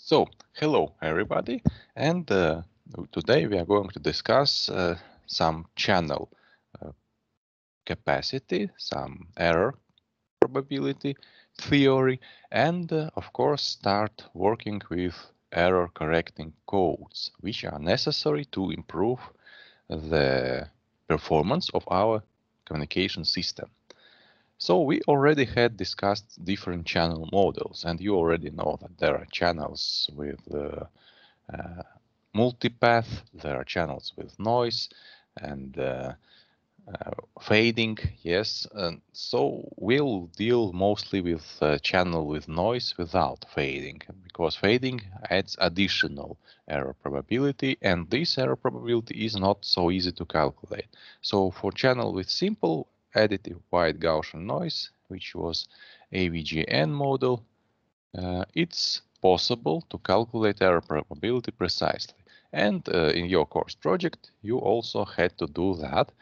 So, hello everybody, and today we are going to discuss some channel uh, capacity, some error probability theory, and of course start working with error correcting codes, which are necessary to improve the performance of our communication system. So we already had discussed different channel models, and you already know that there are channels with multipath, there are channels with noise and fading, yes. And so we'll deal mostly with channel with noise without fading, because fading adds additional error probability, and this error probability is not so easy to calculate. So for channel with simple additive white Gaussian noise, which was AVGN model, it's possible to calculate error probability precisely. And in your course project, you also had to do that.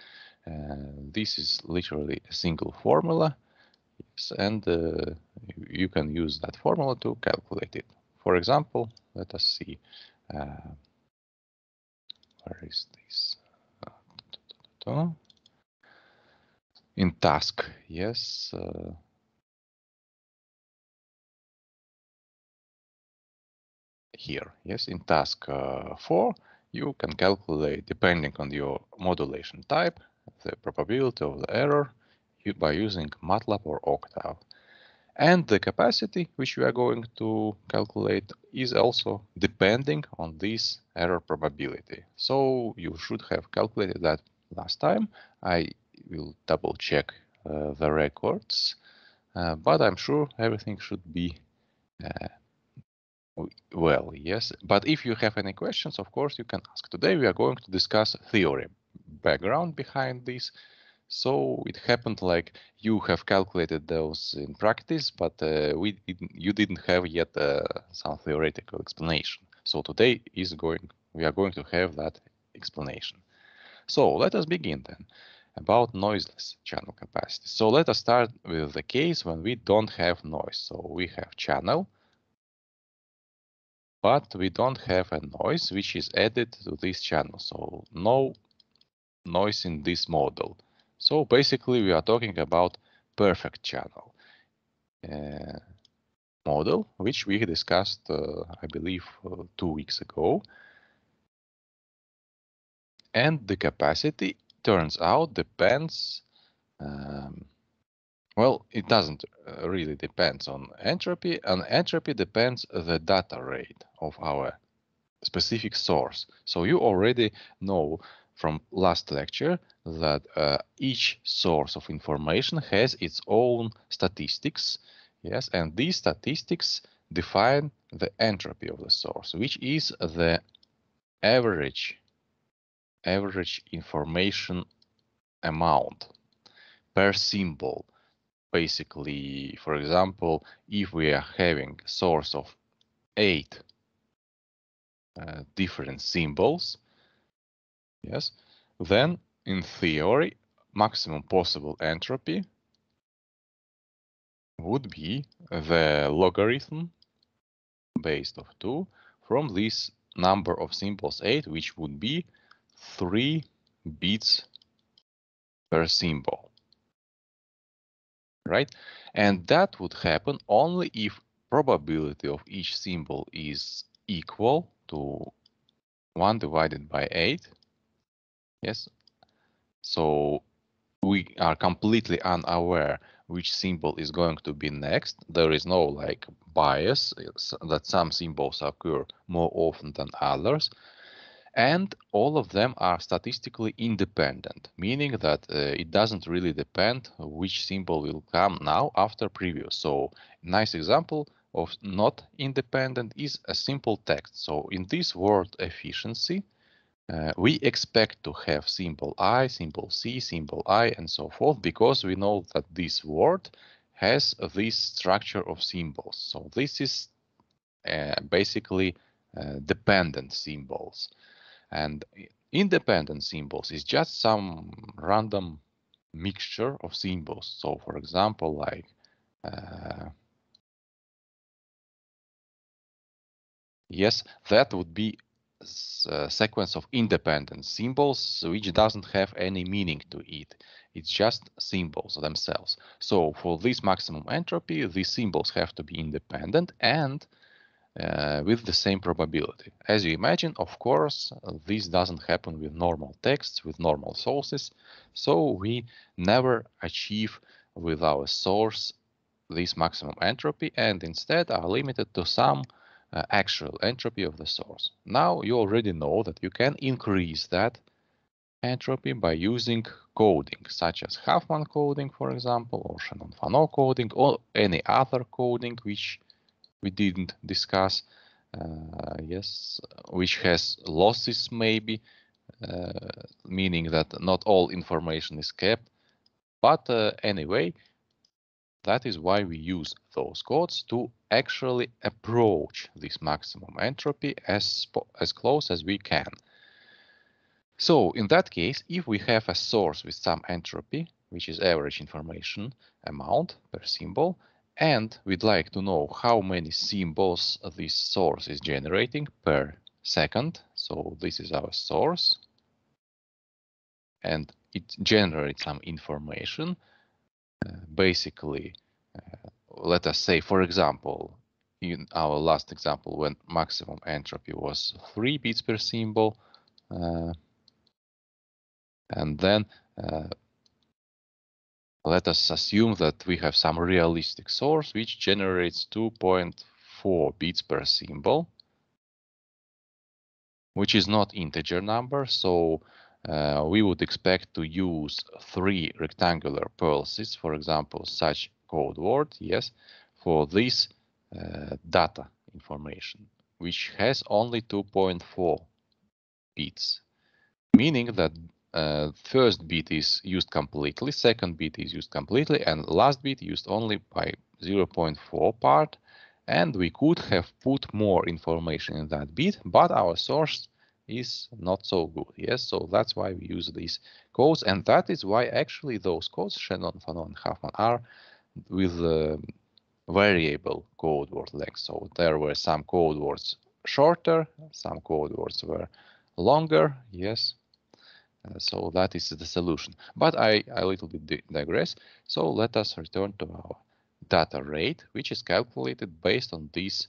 This is literally a single formula, yes, and you can use that formula to calculate it. For example, let us see. Where is this? In task, yes. Here, yes, in task 4, you can calculate, depending on your modulation type, the probability of the error by using MATLAB or Octave. And the capacity which we are going to calculate is also depending on this error probability. So you should have calculated that last time. I will double check the records, but I'm sure everything should be well, yes. But if you have any questions, of course, you can ask. Today we are going to discuss theory background behind this. So it happened like you have calculated those in practice, but you didn't have yet some theoretical explanation. So today we are going to have that explanation. So let us begin then about noiseless channel capacity. So let us start with the case when we don't have noise. So we have channel, but we don't have a noise which is added to this channel. So no noise in this model. So basically we are talking about perfect channel model, which we discussed, I believe, 2 weeks ago. And the capacity turns out depends, well, it doesn't really depends on entropy. On entropy depends the data rate of our specific source. So you already know from last lecture that each source of information has its own statistics, yes, and these statistics define the entropy of the source, which is the average information amount per symbol. Basically, for example, if we are having a source of 8 different symbols, yes, then in theory, maximum possible entropy would be the logarithm based of 2 from this number of symbols 8, which would be 3 bits per symbol, right? And that would happen only if probability of each symbol is equal to 1 divided by 8. Yes, so we are completely unaware which symbol is going to be next. There is no like bias that some symbols occur more often than others. And all of them are statistically independent, meaning that it doesn't really depend which symbol will come now after previous. So nice example of not independent is a simple text. So in this word efficiency, we expect to have symbol I, symbol C, symbol I, and so forth, because we know that this word has this structure of symbols. So this is basically dependent symbols. And independent symbols is just some random mixture of symbols. So for example, like Yes, that would be a sequence of independent symbols which doesn't have any meaning to it. It's just symbols themselves. So for this maximum entropy, these symbols have to be independent and with the same probability. As you imagine, of course, this doesn't happen with normal texts, with normal sources, so we never achieve with our source this maximum entropy and instead are limited to some actual entropy of the source. Now you already know that you can increase that entropy by using coding, such as Huffman coding, for example, or Shannon coding, or any other coding which we didn't discuss. Yes, which has losses maybe, meaning that not all information is kept. But anyway, that is why we use those codes to actually approach this maximum entropy as close as we can. So in that case, if we have a source with some entropy, which is average information amount per symbol, and we'd like to know how many symbols this source is generating per second, so this is our source, and it generates some information, basically, let us say, for example, in our last example, when maximum entropy was 3 bits per symbol, and then let us assume that we have some realistic source which generates 2.4 bits per symbol, which is not integer number, so we would expect to use 3 rectangular pulses, for example, such code word, yes, for this data information, which has only 2.4 bits, meaning that first bit is used completely, second bit is used completely, and last bit used only by 0.4 part. And we could have put more information in that bit, but our source is not so good. Yes, so that's why we use these codes, and that is why actually those codes, Shannon, Fanon, and Huffman, are with variable code word length. So there were some code words shorter, some code words were longer. Yes. So that is the solution. But I a little bit digress. So let us return to our data rate, which is calculated based on this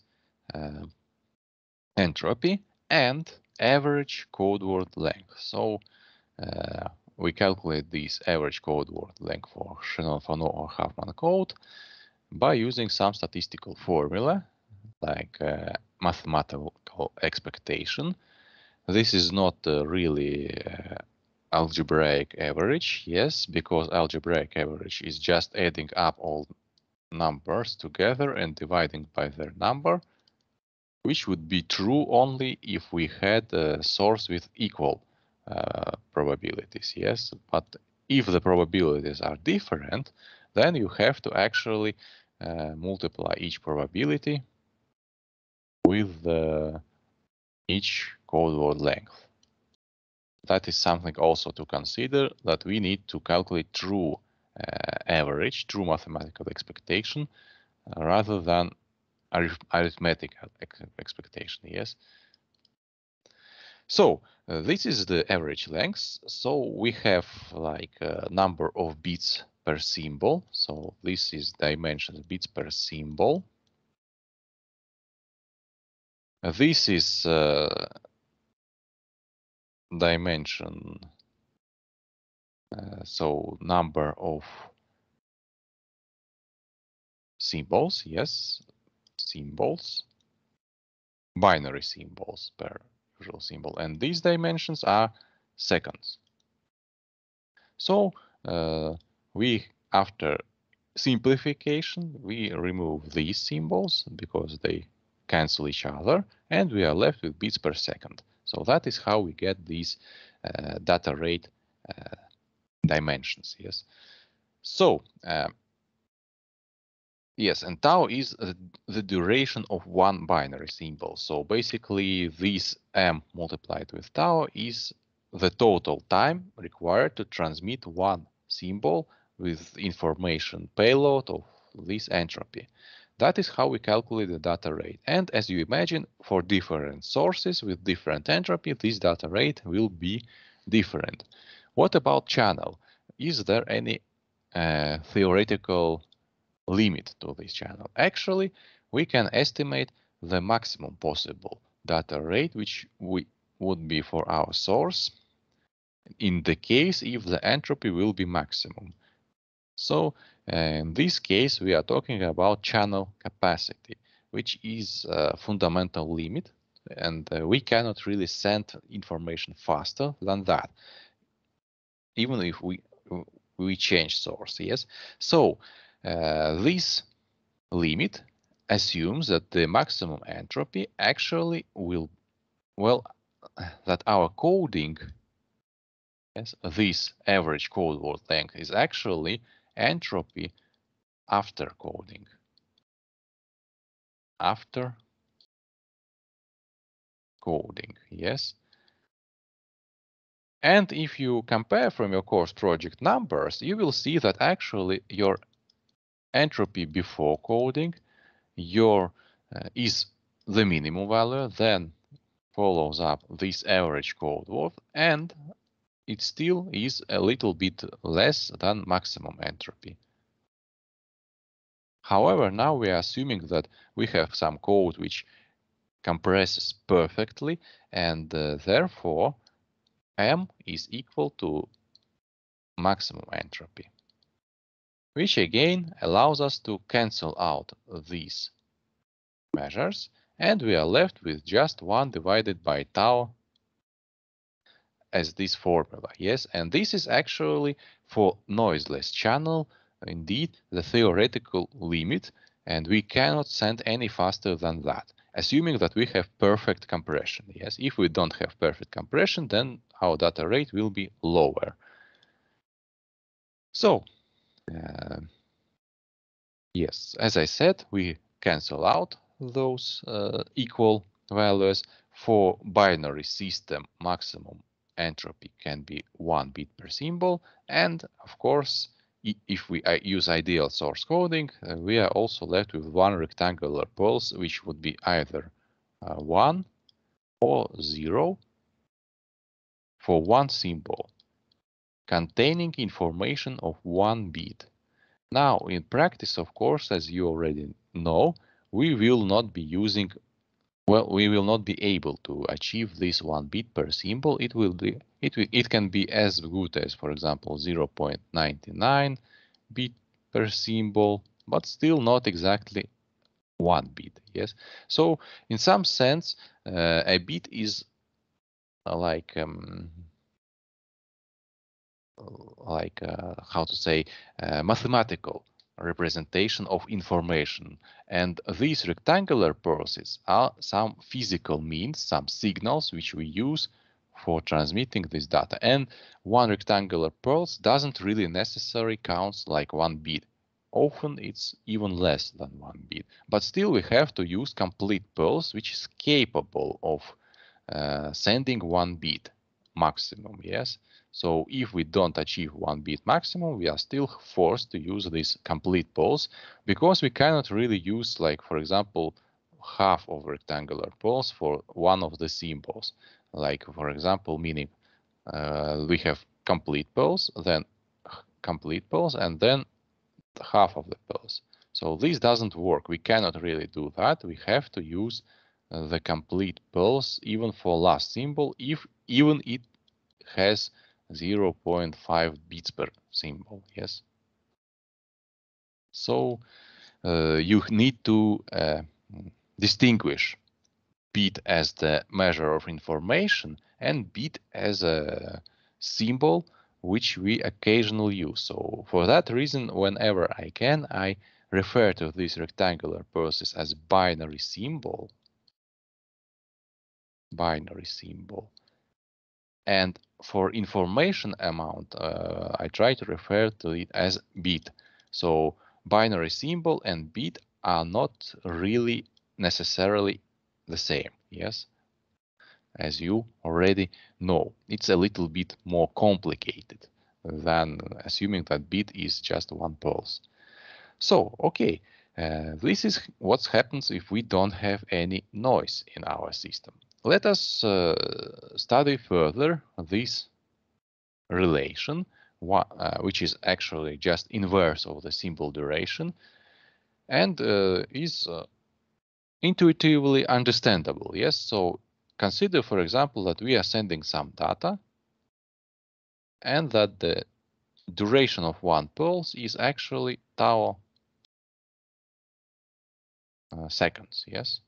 entropy and average code word length. So we calculate this average code word length for Shannon, Fanon, or Huffman code by using some statistical formula like mathematical expectation. This is not really algebraic average, yes, because algebraic average is just adding up all numbers together and dividing by their number, which would be true only if we had a source with equal probabilities, yes. But if the probabilities are different, then you have to actually multiply each probability with each code word length. That is something also to consider, that we need to calculate true average, true mathematical expectation, rather than arithmetic expectation, yes? So this is the average length. So we have like a number of bits per symbol. So this is dimensions bits per symbol. This is dimension, so number of symbols, yes, symbols, binary symbols per usual symbol, and these dimensions are seconds. So we, after simplification, we remove these symbols because they cancel each other, and we are left with bits per second. So that is how we get these data rate dimensions. Yes. So yes, and tau is the duration of one binary symbol. So basically, this m multiplied with tau is the total time required to transmit one symbol with information payload of this entropy. That is how we calculate the data rate. And as you imagine, for different sources with different entropy, this data rate will be different. What about channel? Is there any theoretical limit to this channel? Actually, we can estimate the maximum possible data rate, which would be for our source in the case if the entropy will be maximum. So in this case, we are talking about channel capacity, which is a fundamental limit, and we cannot really send information faster than that, even if we change source. Yes. So this limit assumes that the maximum entropy actually will, well, that our coding, yes, this average code word length is actually entropy after coding. After coding, yes. And if you compare from your course project numbers, you will see that actually your entropy before coding, your is the minimum value, then follows up this average code worth, and it still is a little bit less than maximum entropy. However, now we are assuming that we have some code which compresses perfectly, and therefore M is equal to maximum entropy, which again allows us to cancel out these measures, and we are left with just 1 divided by tau as this formula. Yes, and this is actually for noiseless channel, indeed, the theoretical limit, and we cannot send any faster than that, assuming that we have perfect compression. Yes, if we don't have perfect compression, then our data rate will be lower. So, yes, as I said, we cancel out those equal values. For binary system, maximum entropy can be 1 bit per symbol. And of course, if we use ideal source coding, we are also left with one rectangular pulse, which would be either 1 or 0 for one symbol, containing information of 1 bit. Now, in practice, of course, as you already know, we will not be using, well, we will not be able to achieve this 1 bit per symbol. It can be as good as, for example, 0.99 bit per symbol, but still not exactly 1 bit. Yes. So, in some sense, a bit is like how to say, mathematical representation of information. And these rectangular pulses are some physical means, some signals which we use for transmitting this data. And one rectangular pulse doesn't really necessarily count like 1 bit. Often it's even less than 1 bit. But still we have to use complete pulse, which is capable of sending 1 bit maximum. Yes. So if we don't achieve 1 bit maximum, we are still forced to use this complete pulse, because we cannot really use, like, for example, half of rectangular pulse for one of the symbols. Like, for example, meaning we have complete pulse, then complete pulse, and then half of the pulse. So this doesn't work. We cannot really do that. We have to use the complete pulse even for last symbol, if even it has 0.5 bits per symbol. Yes. So you need to distinguish bit as the measure of information and bit as a symbol which we occasionally use. So for that reason, whenever I can, I refer to this rectangular process as binary symbol. Binary symbol. And for information amount, I try to refer to it as bit. So binary symbol and bit are not really necessarily the same. Yes, as you already know, it's a little bit more complicated than assuming that bit is just one pulse. So, okay, This is what happens if we don't have any noise in our system. Let us study further this relation, which is actually just inverse of the symbol duration and is intuitively understandable. Yes, so consider, for example, that we are sending some data and that the duration of one pulse is actually tau seconds. Yes,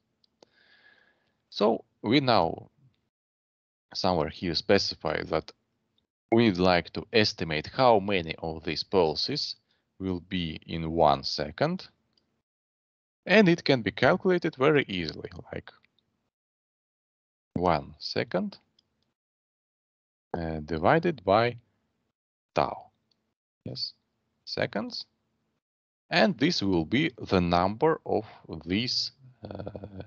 so we now somewhere here specify that we'd like to estimate how many of these pulses will be in 1 second, and it can be calculated very easily, like 1 second divided by tau. Yes, seconds. And this will be the number of these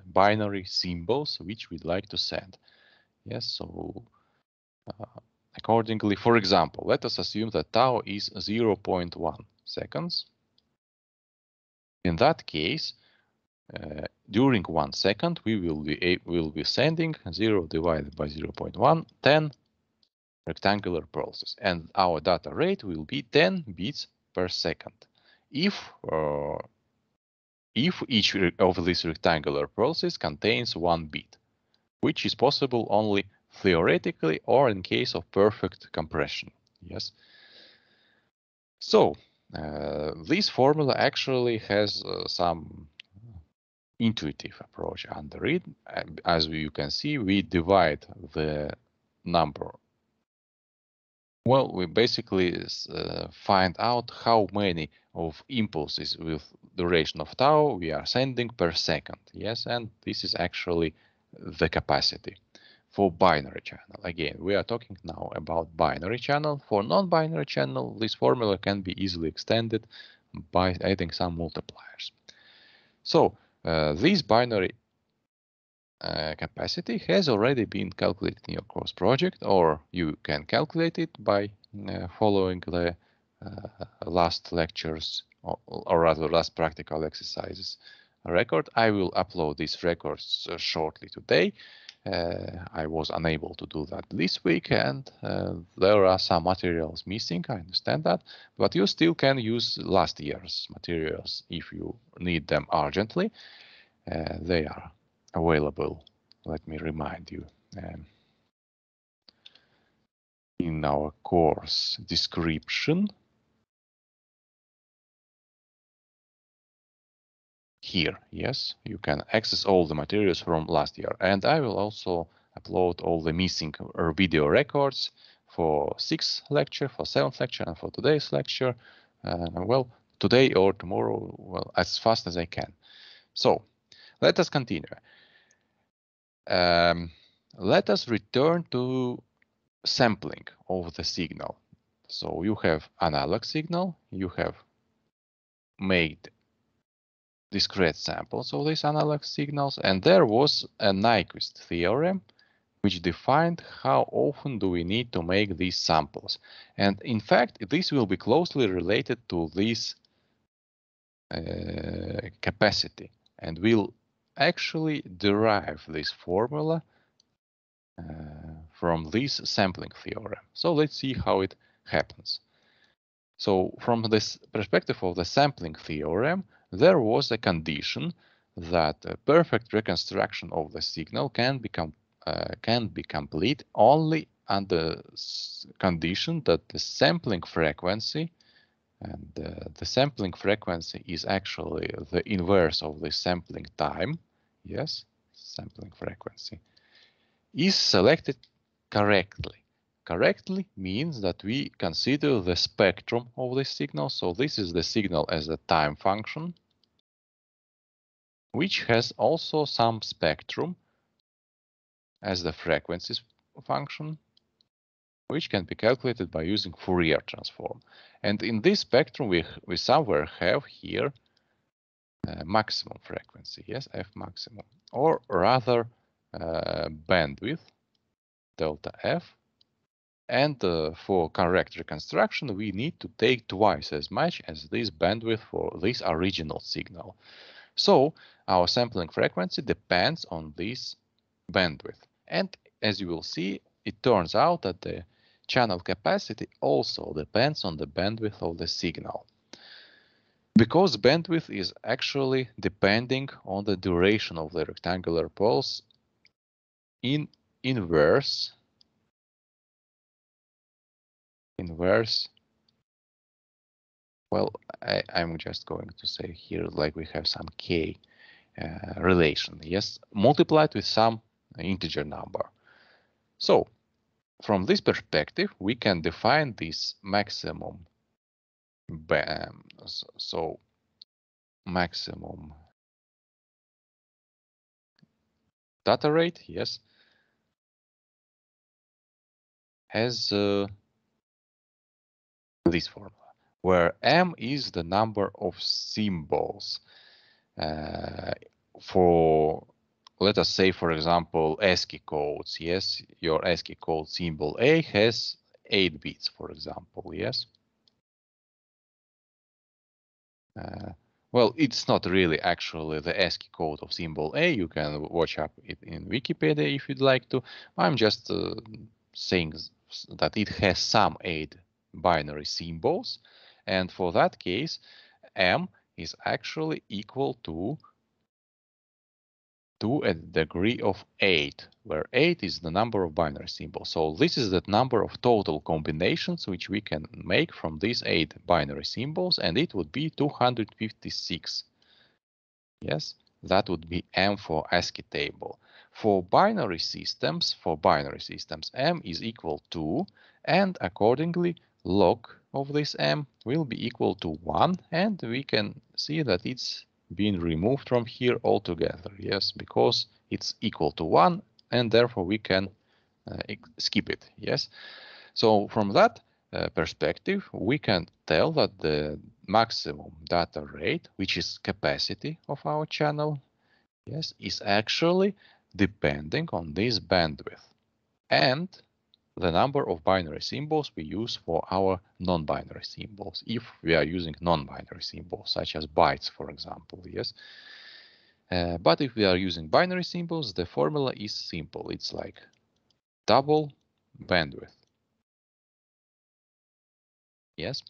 binary symbols which we'd like to send. Yes, so accordingly, for example, let us assume that tau is 0.1 seconds. In that case, during 1 second, we will be sending 0 divided by 0.1, 10 rectangular pulses, and our data rate will be 10 bits per second. If each of these rectangular pulses contains 1 bit, which is possible only theoretically or in case of perfect compression. Yes. So this formula actually has some intuitive approach under it. As you can see, we divide the number. Well, we basically find out how many of impulses with duration of tau we are sending per second. Yes, and this is actually the capacity for binary channel. Again, we are talking now about binary channel. For non-binary channel, this formula can be easily extended by adding some multipliers. So this binary capacity has already been calculated in your course project, or you can calculate it by following the last lectures, or rather last practical exercises record. I will upload these records shortly today. I was unable to do that this week, and there are some materials missing. I understand that, but you still can use last year's materials if you need them urgently. They are available, let me remind you, in our course description here. Yes, you can access all the materials from last year, and I will also upload all the missing video records for 6th lecture, for 7th lecture, and for today's lecture. Well, today or tomorrow, well, as fast as I can. So let us continue. Let us return to sampling of the signal. So you have analog signal, you have made discrete samples of these analog signals, and there was a Nyquist theorem which defined how often do we need to make these samples. And in fact, this will be closely related to this capacity, and we'll actually derive this formula from this sampling theorem. So let's see how it happens. So from this perspective of the sampling theorem, there was a condition that a perfect reconstruction of the signal can be complete only under condition that the sampling frequency, and the sampling frequency is actually the inverse of the sampling time. Yes, sampling frequency is selected correctly. Correctly means that we consider the spectrum of the signal. So this is the signal as a time function, which has also some spectrum as the frequency function, which can be calculated by using Fourier transform. And in this spectrum, we somewhere have here maximum frequency, yes, F maximum, or rather bandwidth, delta F, And for correct reconstruction, we need to take twice as much as this bandwidth for this original signal. So our sampling frequency depends on this bandwidth. And as you will see, it turns out that the channel capacity also depends on the bandwidth of the signal. Because bandwidth is actually depending on the duration of the rectangular pulse in inverse. Well, I'm just going to say here like we have some k relation, yes, multiplied with some integer number. So from this perspective, we can define this maximum maximum data rate, yes, as this formula, where m is the number of symbols for, let us say, for example, ASCII codes. Yes, your ASCII code symbol A has 8 bits, for example. Yes. Well, it's not really actually the ASCII code of symbol A. You can watch up it in Wikipedia if you'd like to. I'm just saying that it has some 8 binary symbols. And for that case, M is actually equal to a degree of 8, where 8 is the number of binary symbols. So this is the number of total combinations which we can make from these 8 binary symbols, and it would be 256. Yes, that would be M for ASCII table. For binary systems, M is equal to, and accordingly, log of this M will be equal to 1, and we can see that it's been removed from here altogether. Yes, because it's equal to 1, and therefore we can skip it. Yes, so from that perspective, we can tell that the maximum data rate, which is capacity of our channel, yes, is actually depending on this bandwidth and the number of binary symbols we use for our non-binary symbols, if we are using non-binary symbols, such as bytes, for example, yes. But if we are using binary symbols, the formula is simple. It's like double bandwidth. Yes.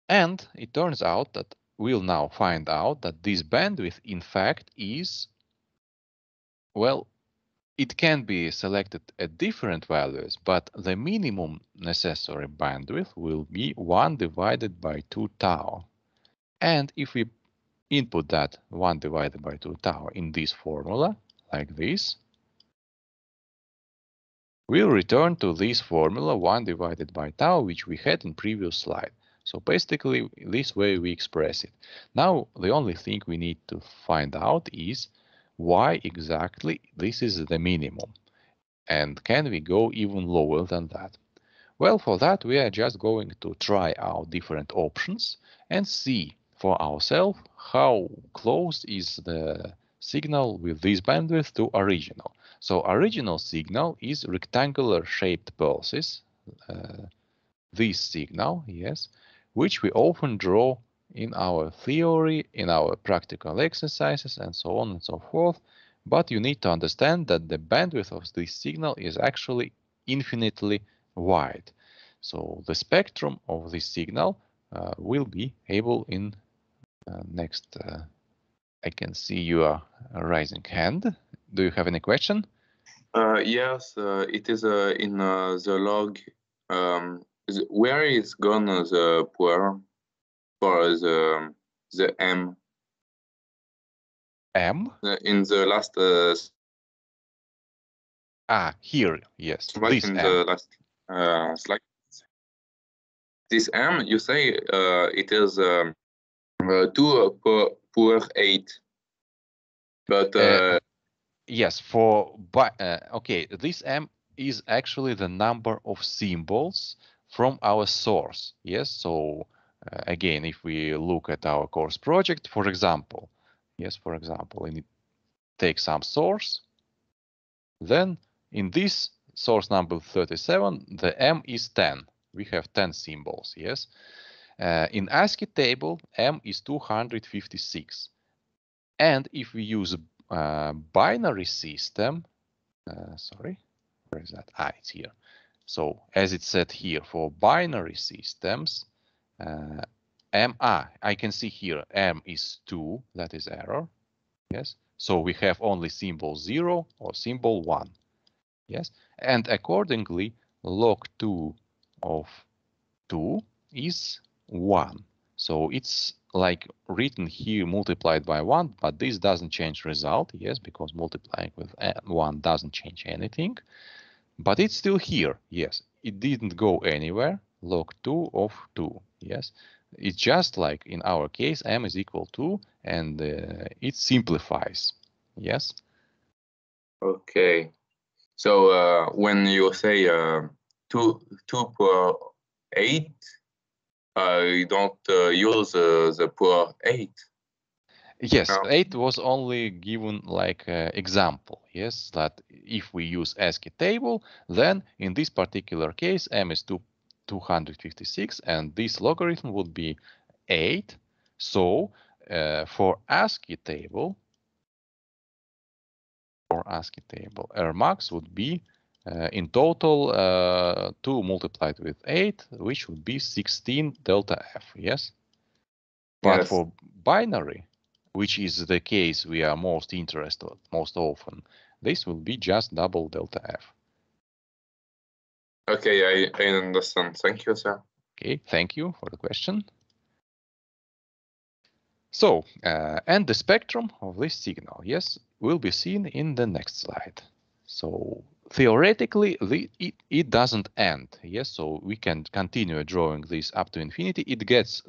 And it turns out that we'll now find out that this bandwidth, in fact, is, well, it can be selected at different values, but the minimum necessary bandwidth will be 1 divided by 2 tau. And if we input that 1 divided by 2 tau in this formula, like this, we'll return to this formula 1 divided by tau, which we had in previous slide. So basically, this way we express it. Now, the only thing we need to find out is why exactly this is the minimum. And can we go even lower than that? Well, for that, we are just going to try out different options and see for ourselves how close is the signal with this bandwidth to original. So original signal is rectangular shaped pulses, this signal, yes, which we often draw in our theory, in our practical exercises, and so on and so forth. But you need to understand that the bandwidth of this signal is actually infinitely wide. So the spectrum of this signal will be able in next. I can see you are raising hand. Do you have any question? Yes, it is in the log. Where is gone the power for the M? M? In the last. Here, yes. This in M. the last slide. This M, you say it is 2 per 8. But yes, okay, this M is actually the number of symbols from our source. Yes, so again, if we look at our course project, for example, we take some source, then in this source number 37, the M is 10. We have 10 symbols, yes? In ASCII table, M is 256. And if we use a binary system, sorry, where is that? Ah, it's here. So as it said here, for binary systems, I can see here M is 2, that is error, yes? So we have only symbol 0 or symbol 1, yes? And accordingly, log 2 of 2 is 1. So it's like written here multiplied by 1, but this doesn't change result, yes, because multiplying with 1 doesn't change anything. But it's still here, yes. It didn't go anywhere, log 2 of 2, yes. It's just like in our case, M is equal to, and it simplifies, yes. Okay. So when you say 2 per 8, you don't use the per 8. Yes, No. 8 was only given like example, yes, that if we use ASCII table, then in this particular case, M is 256, and this logarithm would be 8. So for ASCII table, Rmax would be in total 2 multiplied with 8, which would be 16 delta F, yes? But Yes. for binary, which is the case we are most interested most often, this will be just double delta F. Okay, I understand. Thank you, sir. Okay, thank you for the question. So, and the spectrum of this signal, yes, will be seen in the next slide. So theoretically, it doesn't end, yes, so we can continue drawing this up to infinity. It gets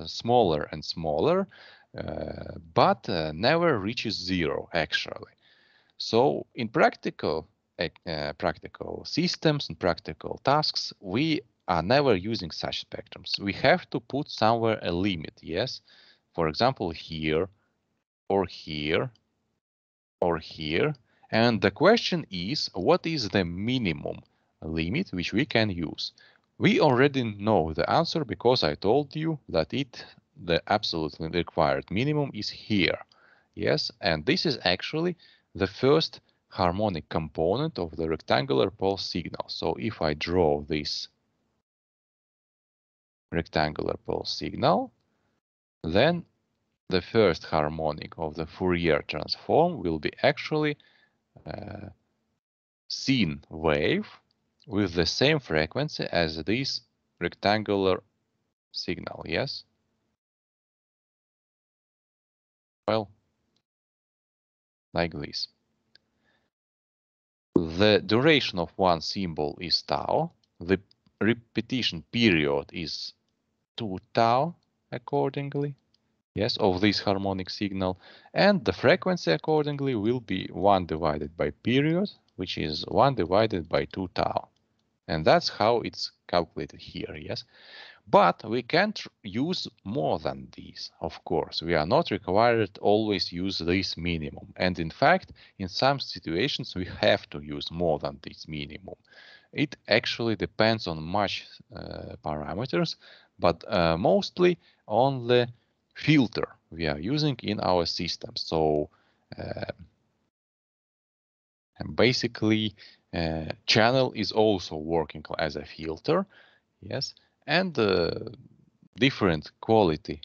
smaller and smaller, but never reaches 0, actually. So in practical systems and practical tasks, we are never using such spectrums. We have to put somewhere a limit, yes? For example, here, or here, or here. And the question is, what is the minimum limit which we can use? We already know the answer because I told you that the absolutely required minimum is here. Yes, and this is actually the first harmonic component of the rectangular pulse signal. So if I draw this rectangular pulse signal, then the first harmonic of the Fourier transform will be actually sine wave with the same frequency as this rectangular signal, yes? Well, like this. The duration of one symbol is tau. The repetition period is 2 tau accordingly, yes, of this harmonic signal. And the frequency accordingly will be 1 divided by period, which is 1 divided by 2 tau. And that's how it's calculated here, yes? But we can't use more than these, of course. We are not required to always use this minimum. And in fact, in some situations, we have to use more than this minimum. It actually depends on much parameters, but mostly on the filter we are using in our system. So basically, channel is also working as a filter. Yes, and different quality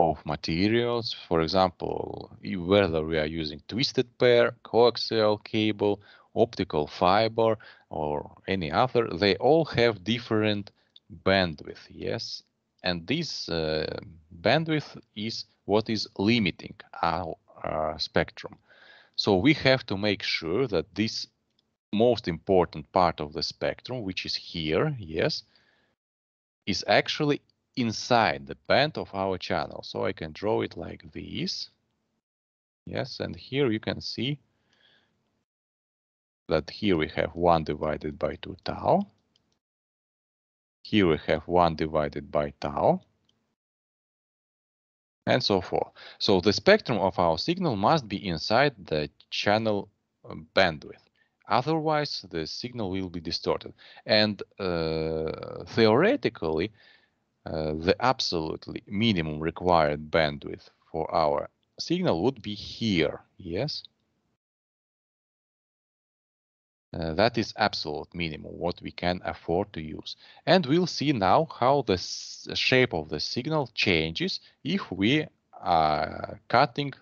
of materials. For example, whether we are using twisted pair, coaxial cable, optical fiber, or any other, they all have different bandwidth. Yes, and this bandwidth is what is limiting our spectrum. So we have to make sure that this most important part of the spectrum, which is here, yes, is actually inside the band of our channel. So I can draw it like this. Yes, and here you can see that here we have 1 divided by 2 tau. Here we have 1 divided by tau. And so forth. So the spectrum of our signal must be inside the channel bandwidth. Otherwise, the signal will be distorted. And theoretically, the absolutely minimum required bandwidth for our signal would be here, yes? That is absolute minimum, what we can afford to use. And we'll see now how the shape of the signal changes if we are cutting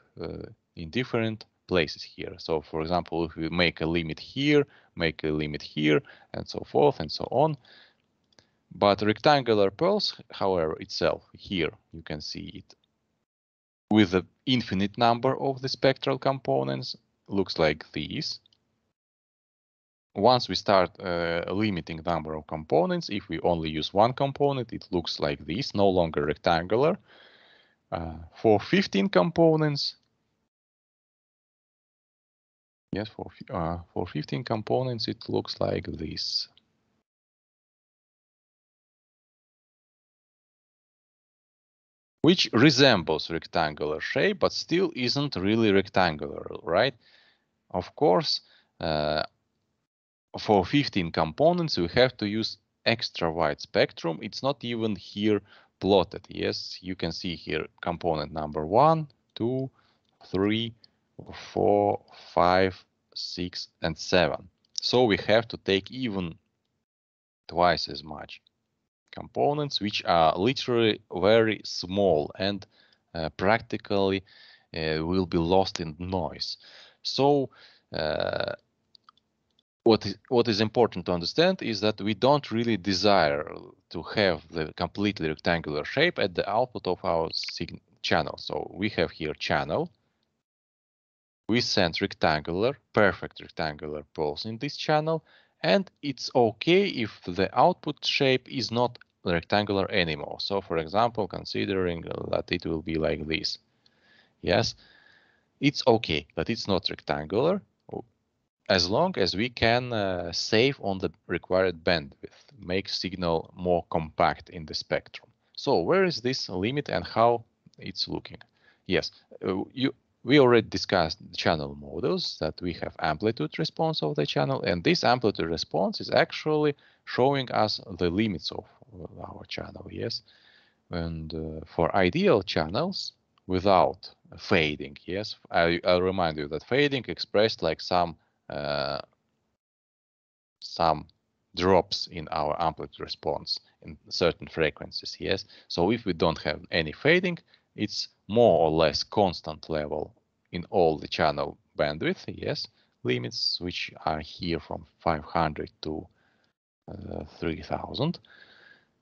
in different places here. So for example, if we make a limit here, make a limit here, and so forth and so on. But rectangular pulse, however, itself, here you can see it with the infinite number of the spectral components, looks like this. Once we start limiting number of components, if we only use one component, it looks like this, no longer rectangular. For 15 components, yes, for 15 components, it looks like this. Which resembles rectangular shape, but still isn't really rectangular, right? Of course, for 15 components, we have to use extra wide spectrum. It's not even here plotted. Yes, you can see here component number 1, 2, 3, 4, 5, 6, and 7. So we have to take even twice as much components, which are literally very small and practically will be lost in noise. So what is important to understand is that we don't really desire to have the completely rectangular shape at the output of our channel. So we have here channel. We send perfect rectangular pulse in this channel, and it's okay if the output shape is not rectangular anymore. So for example, considering that it will be like this. Yes, it's okay that it's not rectangular, as long as we can save on the required bandwidth, make signal more compact in the spectrum. So where is this limit and how it's looking? Yes, we already discussed the channel models, that we have amplitude response of the channel, and this amplitude response is actually showing us the limits of our channel, yes? And for ideal channels, without fading, yes, I'll remind you that fading expressed like some drops in our amplitude response in certain frequencies, yes. So if we don't have any fading, it's more or less constant level in all the channel bandwidth, yes, limits, which are here from 500 to 3000.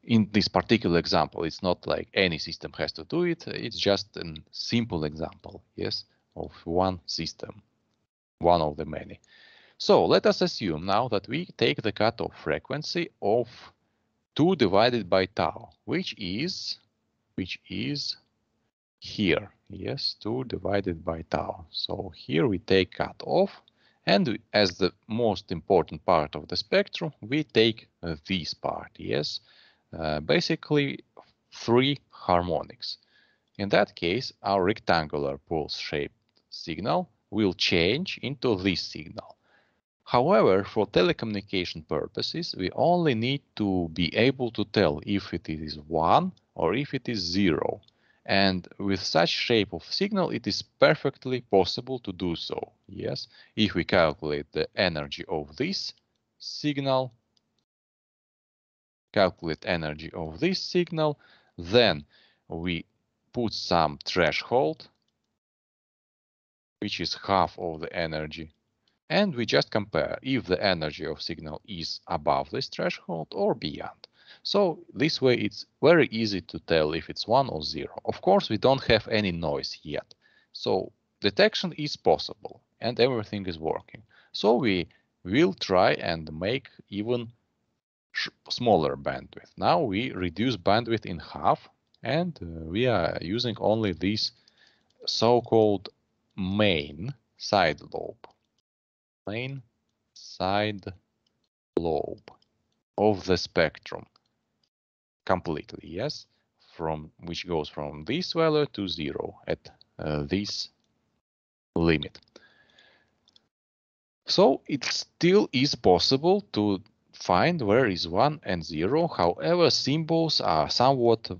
In this particular example, it's not like any system has to do it. It's just a simple example, yes, of one system, one of the many. So let us assume now that we take the cutoff frequency of 2 divided by tau, which is here. Yes, 2 divided by tau. So here we take cutoff, and as the most important part of the spectrum, we take this part. Yes, basically 3 harmonics. In that case, our rectangular pulse-shaped signal will change into this signal. However, for telecommunication purposes, we only need to be able to tell if it is 1 or if it is 0. And with such shape of signal, it is perfectly possible to do so. Yes, if we calculate the energy of this signal, then we put some threshold, which is half of the energy. And we just compare if the energy of signal is above this threshold or beyond. So this way it's very easy to tell if it's 1 or 0. Of course, we don't have any noise yet. So detection is possible and everything is working. So we will try and make even smaller bandwidth. Now we reduce bandwidth in half, and we are using only this so-called main side lobe. Main side lobe of the spectrum completely, yes, from which goes from this value to 0 at this limit. So it still is possible to find where is 1 and 0. However, symbols are somewhat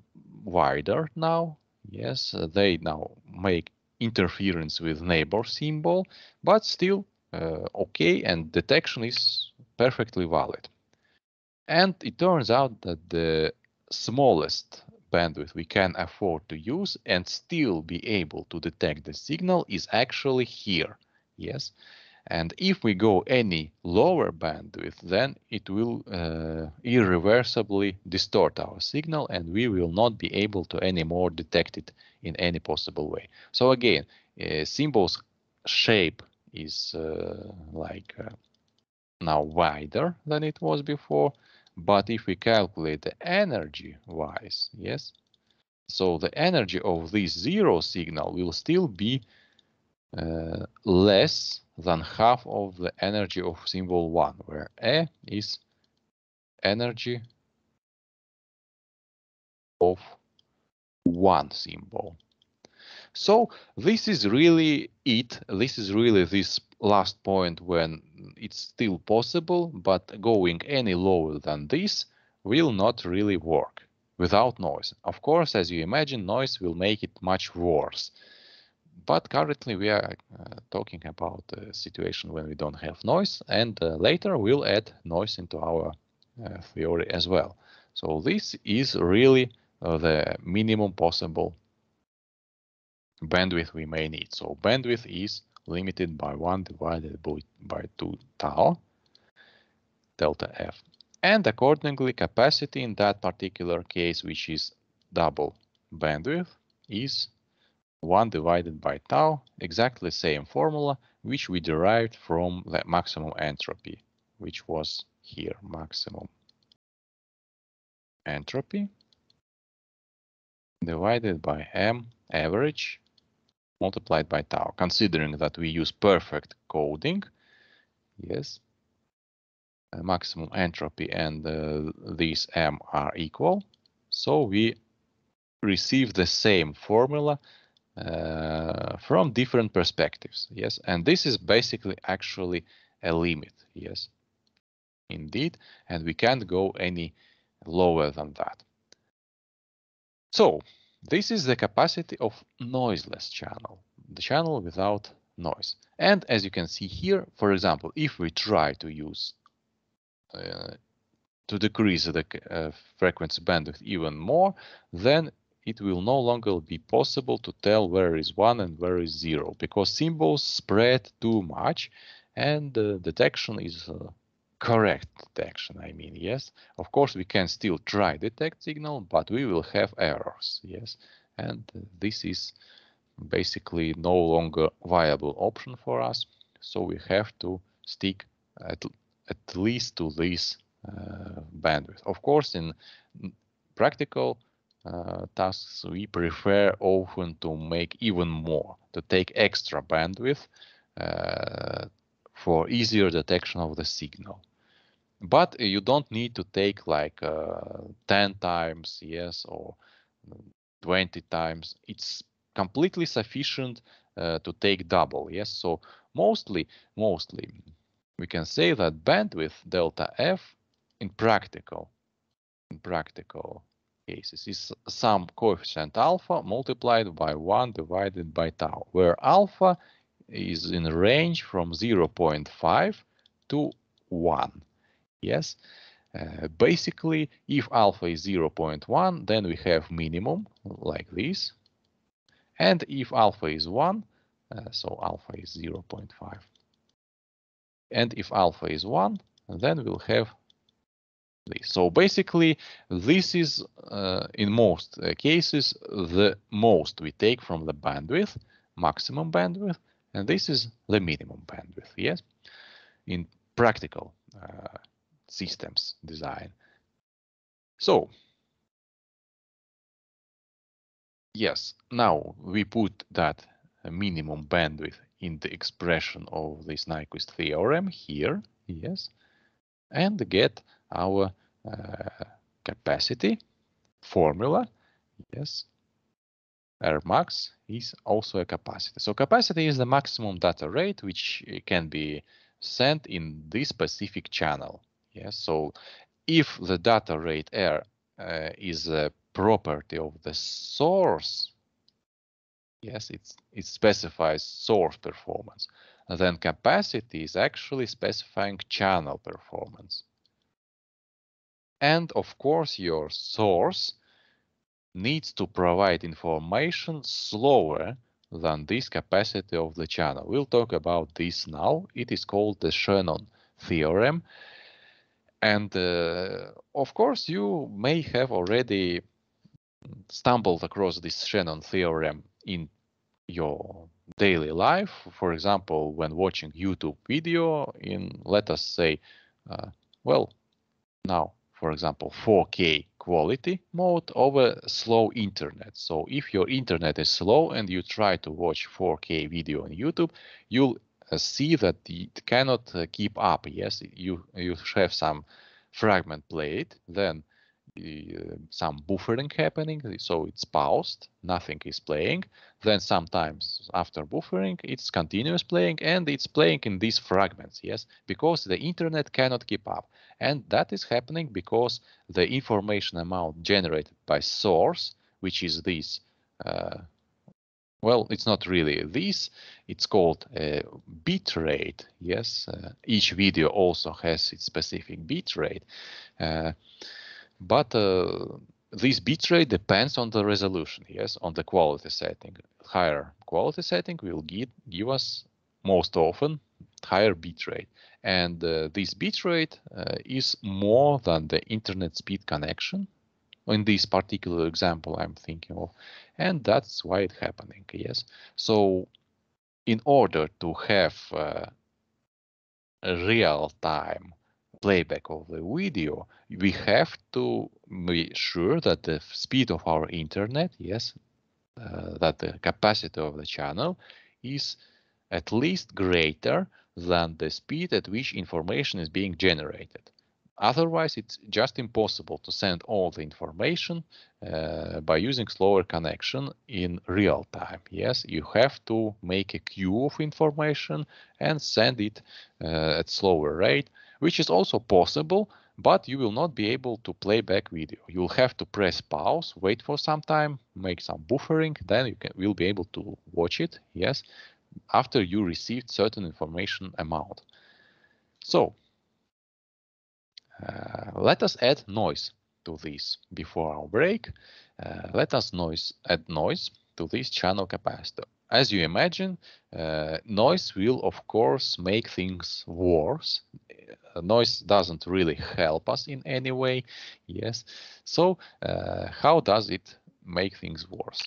wider now. Yes, they now make interference with neighbor symbol, but still okay, and detection is perfectly valid. And it turns out that the smallest bandwidth we can afford to use and still be able to detect the signal is actually here. Yes. And if we go any lower bandwidth, then it will irreversibly distort our signal, and we will not be able to anymore detect it in any possible way. So again, symbol's shape is now wider than it was before, but if we calculate the energy wise, yes, so the energy of this zero signal will still be less than half of the energy of symbol 1, where E is energy of one symbol. So this is really it. This is really this last point when it's still possible, but going any lower than this will not really work without noise. Of course, as you imagine, noise will make it much worse. But currently we are talking about a situation when we don't have noise, and later we'll add noise into our theory as well. So this is really the minimum possible bandwidth we may need. So bandwidth is limited by 1 divided by 2 tau delta F. And accordingly, capacity in that particular case, which is double bandwidth, is 1 divided by tau, exactly the same formula, which we derived from the maximum entropy, which was here, maximum entropy divided by m average multiplied by tau. Considering that we use perfect coding, yes, maximum entropy and these m are equal, so we receive the same formula from different perspectives, yes, and this is basically actually a limit, yes, indeed, and we can't go any lower than that. So this is the capacity of noiseless channel, the channel without noise. And as you can see here, for example, if we try to use to decrease the frequency bandwidth even more, then it will no longer be possible to tell where is 1 and where is 0, because symbols spread too much, and detection is correct detection, I mean, yes. Of course, we can still try detect signal, but we will have errors, yes. And this is basically no longer viable option for us, so we have to stick at least to this bandwidth. Of course, in practical tasks, we prefer often to make even more, to take extra bandwidth for easier detection of the signal. But you don't need to take like 10 times, yes, or 20 times. It's completely sufficient to take double, yes. So mostly we can say that bandwidth delta F in practical cases is some coefficient alpha multiplied by 1 divided by tau, where alpha is in a range from 0.5 to 1. Yes, basically, if alpha is 0.1, then we have minimum like this. And if alpha is 1, so alpha is 0.5. And if alpha is 1, then we'll have this. So basically, this is, in most cases, the most we take from the bandwidth, maximum bandwidth, and this is the minimum bandwidth, yes, in practical systems design. So, yes, now we put that minimum bandwidth in the expression of this Nyquist theorem here, yes, and get our capacity formula, yes. Rmax is also a capacity. So capacity is the maximum data rate, which can be sent in this specific channel. Yes, so if the data rate R is a property of the source, yes, it specifies source performance, then capacity is actually specifying channel performance. And of course, your source needs to provide information slower than this capacity of the channel. We'll talk about this now. It is called the Shannon theorem. And of course, you may have already stumbled across this Shannon theorem in your daily life. For example, when watching YouTube video in, let us say, well, now, for example, 4K quality mode over slow internet. So if your internet is slow and you try to watch 4K video on YouTube, you'll see that it cannot keep up. Yes, you have some fragment played, then some buffering happening, so it's paused, nothing is playing. Then sometimes after buffering, it's continuous playing, and it's playing in these fragments, yes, because the internet cannot keep up. And that is happening because the information amount generated by source, which is this, well, it's not really this, it's called bit rate, yes. Each video also has its specific bit rate. But this bitrate depends on the resolution, yes, on the quality setting. Higher quality setting will give us most often higher bitrate. And this bitrate is more than the internet speed connection in this particular example I'm thinking of. And that's why it's happening, yes. So in order to have a real-time playback of the video, we have to be sure that the speed of our internet, yes, that the capacity of the channel is at least greater than the speed at which information is being generated. Otherwise, it's just impossible to send all the information by using slower connection in real time. Yes, you have to make a queue of information and send it at slower rate, which is also possible, but you will not be able to play back video. You'll have to press pause, wait for some time, make some buffering, then you will be able to watch it, yes, after you received certain information amount. So let us add noise to this before our break. Let us add noise to this channel capacitor. As you imagine, noise will of course make things worse. Noise doesn't really help us in any way. Yes. So how does it make things worse?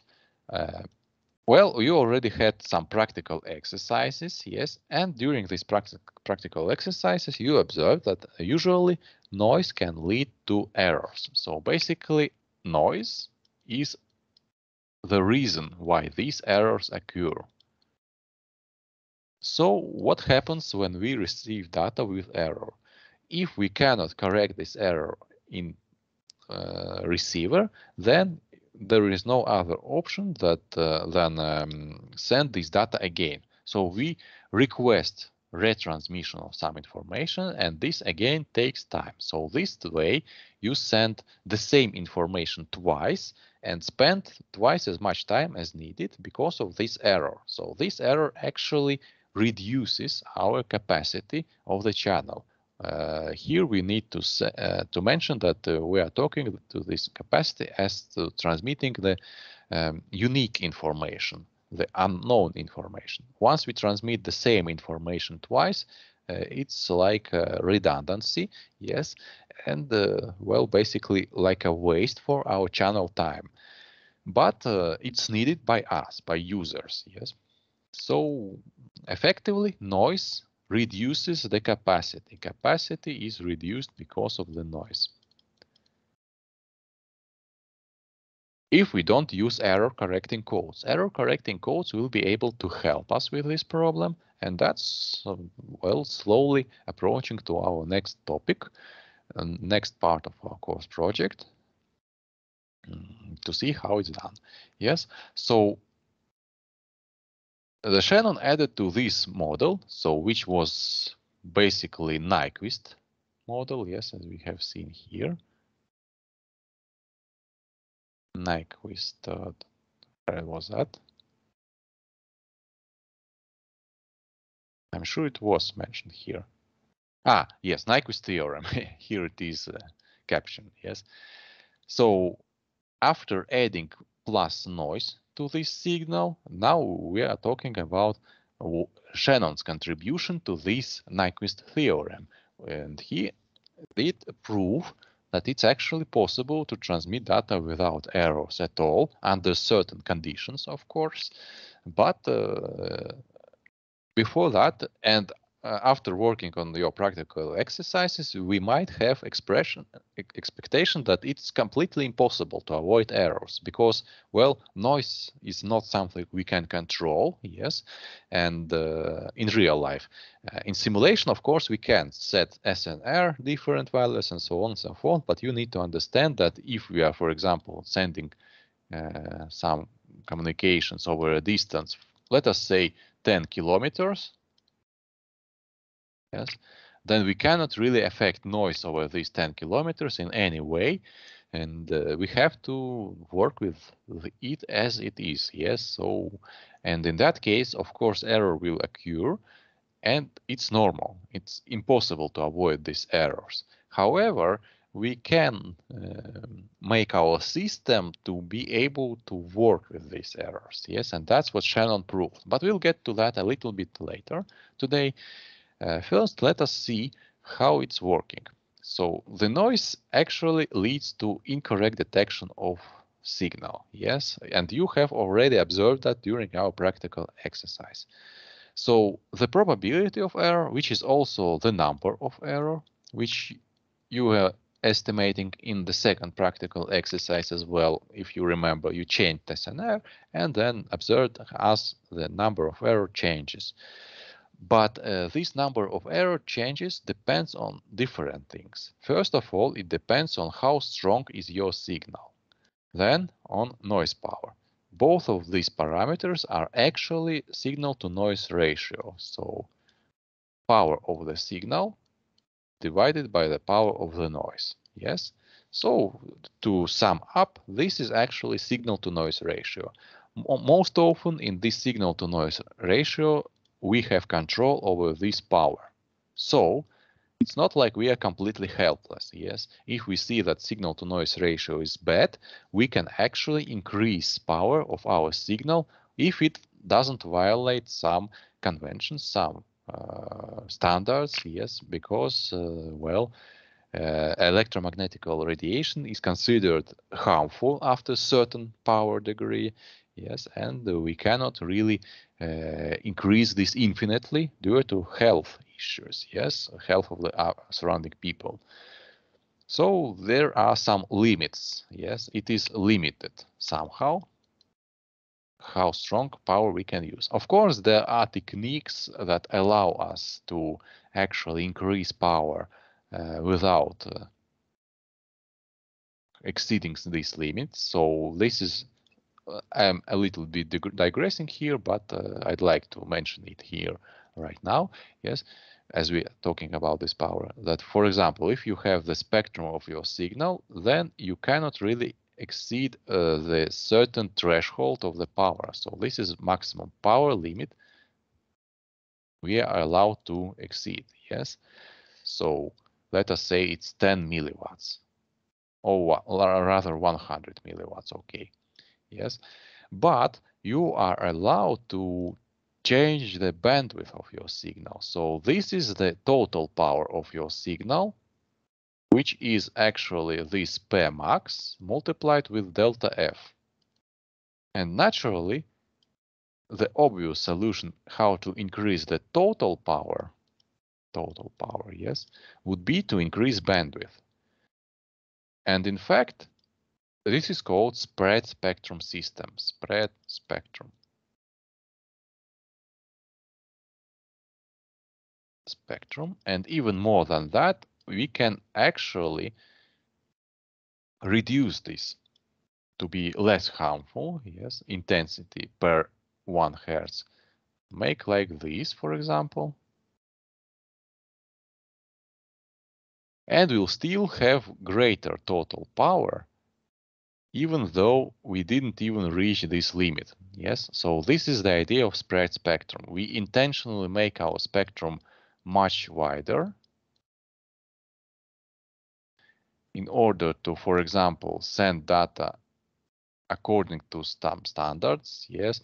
Well, you already had some practical exercises, yes, and during these practical exercises, you observed that usually noise can lead to errors. So basically, noise is the reason why these errors occur. So what happens when we receive data with error? If we cannot correct this error in receiver, then there is no other option than send this data again. So we request retransmission of some information, and this again takes time. So this way you send the same information twice and spend twice as much time as needed because of this error. So this error actually reduces our capacity of the channel. Here we need to mention that we are talking to this capacity as to transmitting the unique information, the unknown information. Once we transmit the same information twice, it's like redundancy, yes, and well, basically like a waste for our channel time. But it's needed by us, by users, yes. So effectively, noise reduces the capacity. Capacity is reduced because of the noise. If we don't use error correcting codes will be able to help us with this problem, and that's well, slowly approaching to our next topic, next part of our course project, to see how it's done. Yes, so the Shannon added to this model, so which was basically Nyquist model, yes, as we have seen here. Nyquist, where was that? I'm sure it was mentioned here. Ah, yes, Nyquist theorem. Here it is captioned, yes. So after adding plus noise to this signal, now we are talking about Shannon's contribution to this Nyquist theorem. And he did prove that it's actually possible to transmit data without errors at all, under certain conditions, of course. But before that, and after working on your practical exercises, we might have expectation that it's completely impossible to avoid errors because, well, noise is not something we can control, yes, and in real life. In simulation, of course, we can set SNR, different values, and so on and so forth, but you need to understand that if we are, for example, sending some communications over a distance, let us say 10 kilometers, yes, then we cannot really affect noise over these 10 kilometers in any way. And we have to work with it as it is, yes. So, and in that case, of course, error will occur, and it's normal. It's impossible to avoid these errors. However, we can make our system to be able to work with these errors, yes, and that's what Shannon proved. But we'll get to that a little bit later today. First, let us see how it's working. So the noise actually leads to incorrect detection of signal, yes, and you have already observed that during our practical exercise. So the probability of error, which is also the number of error, which you were estimating in the second practical exercise as well. If you remember, you changed SNR and then observed as the number of error changes. But this number of error changes depends on different things. First of all, it depends on how strong is your signal. Then on noise power. Both of these parameters are actually signal to noise ratio. So power of the signal divided by the power of the noise. Yes. So to sum up, this is actually signal to noise ratio. Most often in this signal to noise ratio, we have control over this power. So it's not like we are completely helpless, yes? If we see that signal to noise ratio is bad, we can actually increase power of our signal if it doesn't violate some conventions, some standards, yes, because, well, electromagnetic radiation is considered harmful after a certain power degree, yes, and we cannot really increase this infinitely due to health issues, yes, health of the surrounding people. So there are some limits, yes, it is limited somehow how strong power we can use. Of course, there are techniques that allow us to actually increase power without exceeding these limits. So this is, I'm a little bit digressing here, but I'd like to mention it here right now. Yes, as we are talking about this power, that for example, if you have the spectrum of your signal, then you cannot really exceed the certain threshold of the power. So this is maximum power limit we are allowed to exceed. Yes, so let us say it's 10 milliwatts, or rather 100 milliwatts. Okay. Yes, but you are allowed to change the bandwidth of your signal. So this is the total power of your signal, which is actually this P max multiplied with delta F. And naturally, the obvious solution how to increase the total power, yes, would be to increase bandwidth. And in fact, this is called spread spectrum system, spread spectrum. And even more than that, we can actually reduce this to be less harmful. Yes, intensity per 1 hertz. Make like this, for example. and we'll still have greater total power, even though we didn't even reach this limit. Yes, so this is the idea of spread spectrum. We intentionally make our spectrum much wider in order to, for example, send data according to some standards. Yes,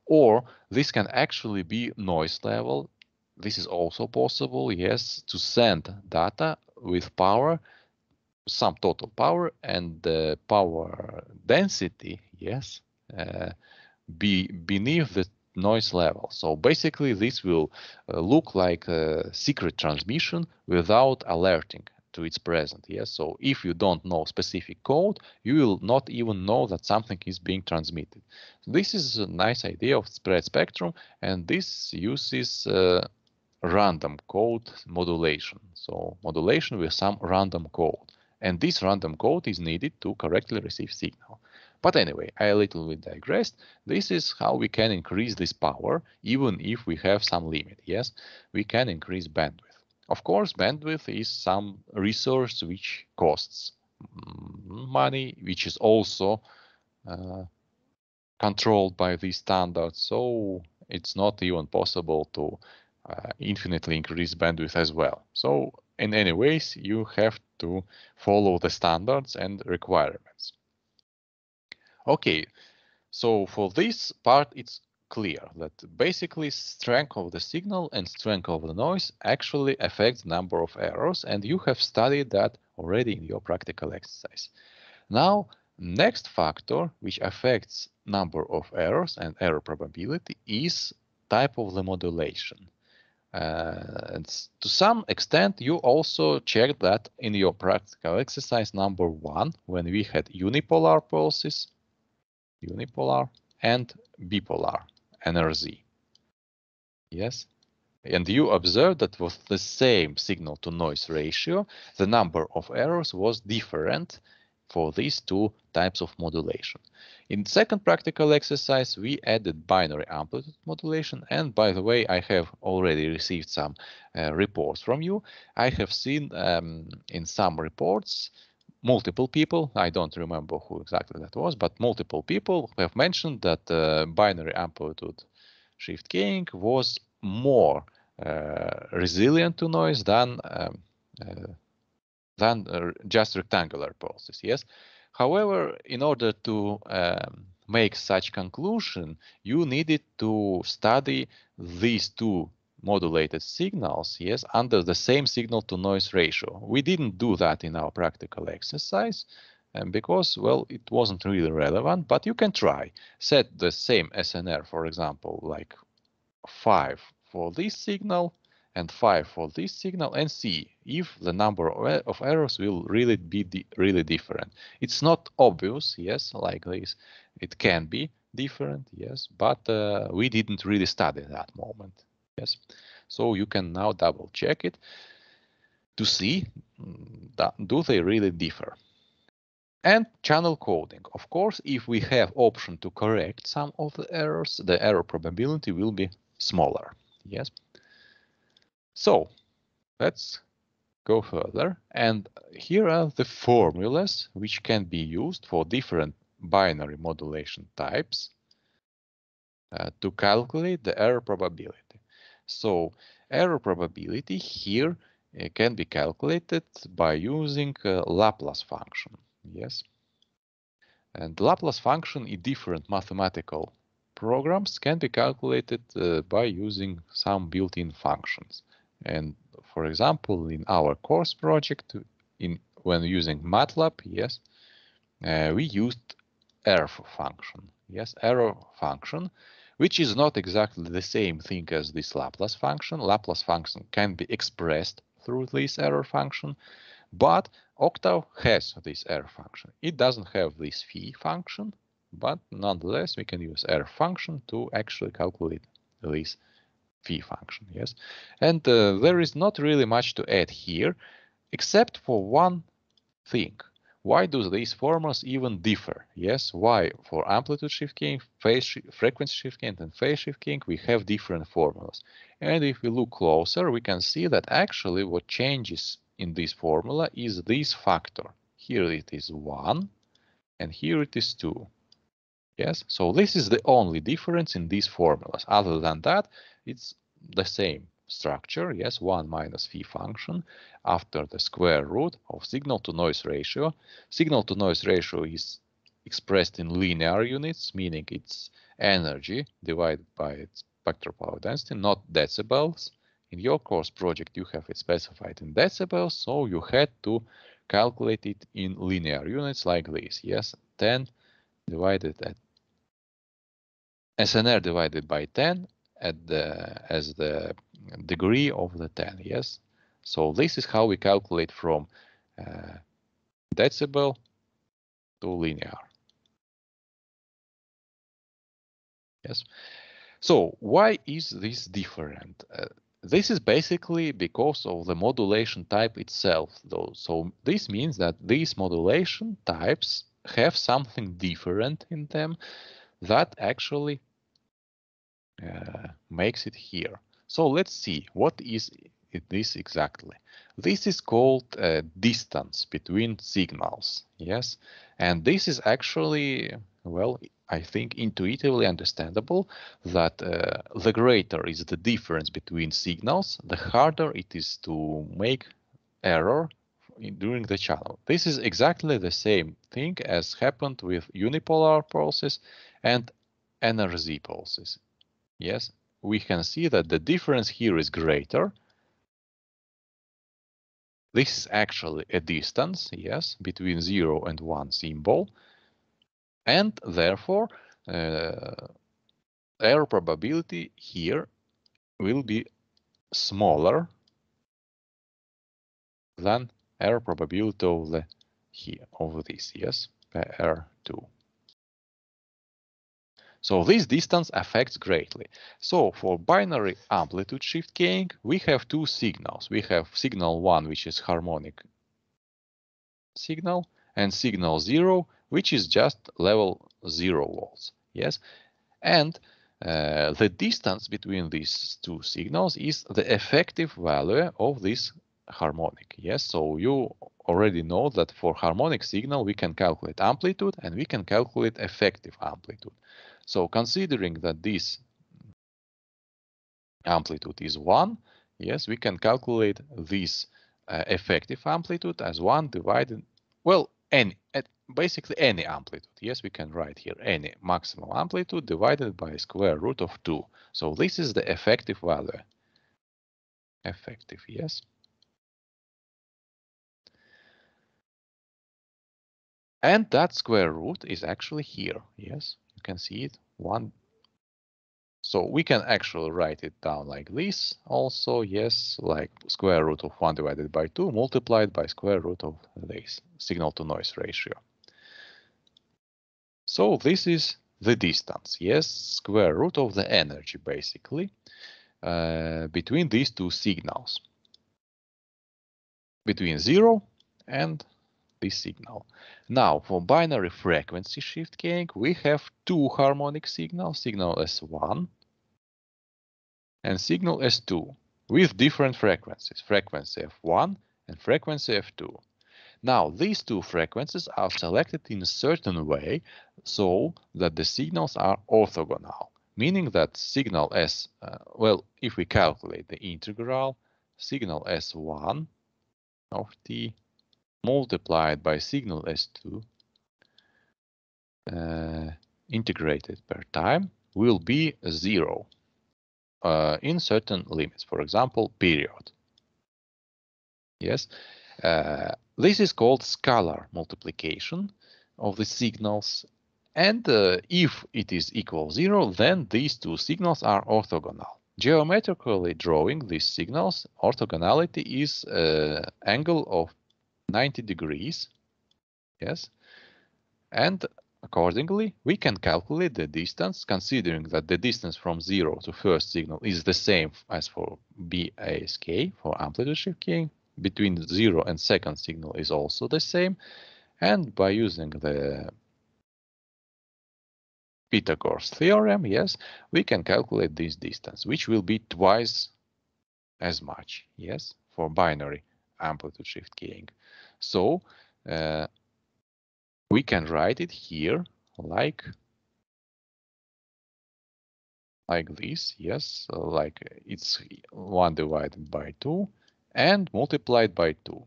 or this can actually be noise level. This is also possible. Yes, to send data with power, some total power, and the power density, yes, be beneath the noise level. So basically this will look like a secret transmission without alerting to its presence. Yes, so if you don't know specific code, you will not even know that something is being transmitted. This is a nice idea of spread spectrum, and this uses random code modulation. So modulation with some random code. And this random code is needed to correctly receive signal. But anyway, I a little bit digressed. This is how we can increase this power, even if we have some limit. Yes, we can increase bandwidth. Of course, bandwidth is some resource which costs money, which is also controlled by these standards. So it's not even possible to infinitely increase bandwidth as well. So in any ways, you have to follow the standards and requirements. Okay, so for this part, it's clear that basically strength of the signal and strength of the noise actually affects number of errors, and you have studied that already in your practical exercise. Now, next factor which affects number of errors and error probability is type of the modulation. And to some extent, you also checked that in your practical exercise number 1, when we had unipolar pulses, unipolar and bipolar NRZ. Yes, and you observed that with the same signal to noise ratio, the number of errors was different for these two types of modulation. In the second practical exercise, we added binary amplitude modulation. And by the way, I have already received some reports from you. I have seen in some reports, multiple people, I don't remember who exactly that was, but multiple people have mentioned that binary amplitude shift keying was more resilient to noise than just rectangular pulses. Yes. However, in order to make such conclusion, you needed to study these two modulated signals, yes, under the same signal to noise ratio. We didn't do that in our practical exercise, and because, well, it wasn't really relevant, but you can try. Set the same SNR, for example, like 5 for this signal and 5 for this signal, and see if the number of errors will really be really different. It's not obvious, yes, like this. It can be different, yes, but we didn't really study that moment, yes. So you can now double check it to see that do they really differ. And channel coding. Of course, if we have option to correct some of the errors, the error probability will be smaller. Yes. So let's go further. And here are the formulas which can be used for different binary modulation types to calculate the error probability. So error probability here can be calculated by using Laplace function. Yes. And Laplace function in different mathematical programs can be calculated by using some built-in functions. And for example, in our course project, when using MATLAB, yes, we used error function. Yes, error function, which is not exactly the same thing as this Laplace function. Laplace function can be expressed through this error function, but Octave has this error function. It doesn't have this phi function, but nonetheless, we can use error function to actually calculate this phi function. Yes, and there is not really much to add here, except for one thing. Why do these formulas even differ? Yes, why for amplitude shift keying, frequency shift keying, and phase shift keying we have different formulas? And if we look closer, we can see that actually what changes in this formula is this factor. Here it is 1, and here it is 2. Yes, so this is the only difference in these formulas. Other than that, it's the same structure. Yes, 1 minus phi function after the square root of signal to noise ratio. Signal to noise ratio is expressed in linear units, meaning it's energy divided by its spectral power density, not decibels. In your course project, you have it specified in decibels, so you had to calculate it in linear units like this. Yes, 10 divided at SNR divided by 10 as the degree of the 10. Yes, so this is how we calculate from decibel to linear. Yes. So why is this different? This is basically because of the modulation type itself, though. So this means that these modulation types have something different in them that actually makes it here. So let's see, what is this exactly? This is called distance between signals, yes? And this is actually, well, I think intuitively understandable that the greater is the difference between signals, the harder it is to make error during the channel. This is exactly the same thing as happened with unipolar pulses and NRZ pulses. Yes, we can see that the difference here is greater. This is actually a distance, yes, between 0 and 1 symbol. And therefore, error probability here will be smaller than error probability of the here of this, yes, R2. So this distance affects greatly. So for binary amplitude shift keying, we have two signals. We have signal 1, which is harmonic signal, and signal 0, which is just level 0 volts. Yes, and the distance between these two signals is the effective value of this harmonic. Yes, so you already know that for harmonic signal we can calculate amplitude and we can calculate effective amplitude. So considering that this amplitude is 1, yes, we can calculate this effective amplitude as 1 divided, well, basically any amplitude. Yes, we can write here any maximum amplitude divided by square root of 2. So this is the effective value. Effective, yes. And that square root is actually here. Yes, you can see it, 1. So we can actually write it down like this also, yes, like square root of 1 divided by 2 multiplied by square root of this signal to noise ratio. So this is the distance, yes, square root of the energy basically between these two signals, between 0 and this signal. Now for binary frequency shift keying, we have two harmonic signals, signal S1 and signal S2 with different frequencies, frequency F1 and frequency F2. Now, these two frequencies are selected in a certain way so that the signals are orthogonal, meaning that signal S, well, if we calculate the integral, signal S1 of t multiplied by signal S2 integrated per time will be 0. In certain limits, for example, period. Yes, this is called scalar multiplication of the signals. And if it is equal 0, then these two signals are orthogonal. Geometrically drawing these signals, orthogonality is angle of 90 degrees. Yes, and accordingly, we can calculate the distance, considering that the distance from 0 to first signal is the same as for BASK, for amplitude shift keying. Between 0 and second signal is also the same. And by using the Pythagoras theorem, yes, we can calculate this distance, which will be twice as much, yes, for binary amplitude shift keying. So we can write it here like this, yes, like it's 1 divided by 2 and multiplied by 2.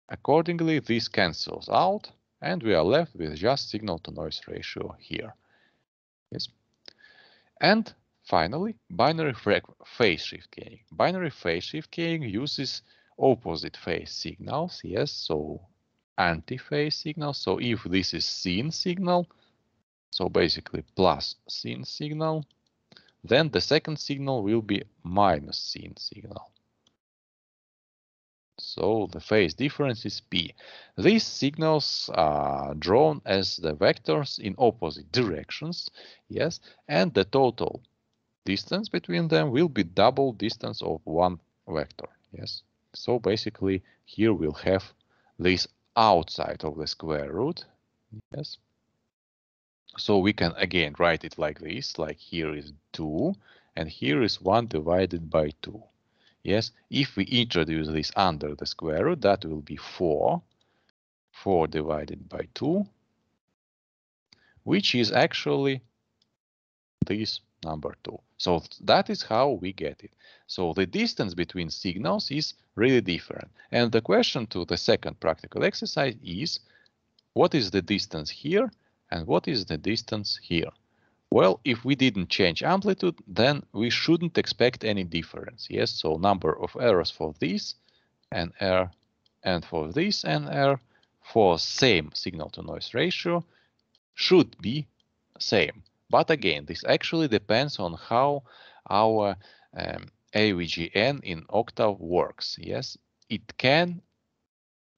Accordingly, this cancels out, and we are left with just signal-to-noise ratio here. Yes. And finally, binary phase shift keying. Binary phase shift keying uses opposite phase signals, yes, so anti-phase signals. So if this is sine signal, so basically plus sine signal, then the second signal will be minus sine signal. So the phase difference is P. These signals are drawn as the vectors in opposite directions, yes, and the total distance between them will be double distance of one vector, yes. So basically here we'll have this outside of the square root, yes. So we can again write it like this, like here is 2 and here is 1 divided by 2. Yes, if we introduce this under the square root, that will be 4. 4 divided by 2, which is actually this number 2. So that is how we get it. So the distance between signals is really different. And the question to the second practical exercise is, what is the distance here and what is the distance here? Well, if we didn't change amplitude, then we shouldn't expect any difference. Yes, so number of errors for this and error, and for this and error for same signal-to-noise ratio should be same. But again, this actually depends on how our AVGN in Octave works. Yes, it can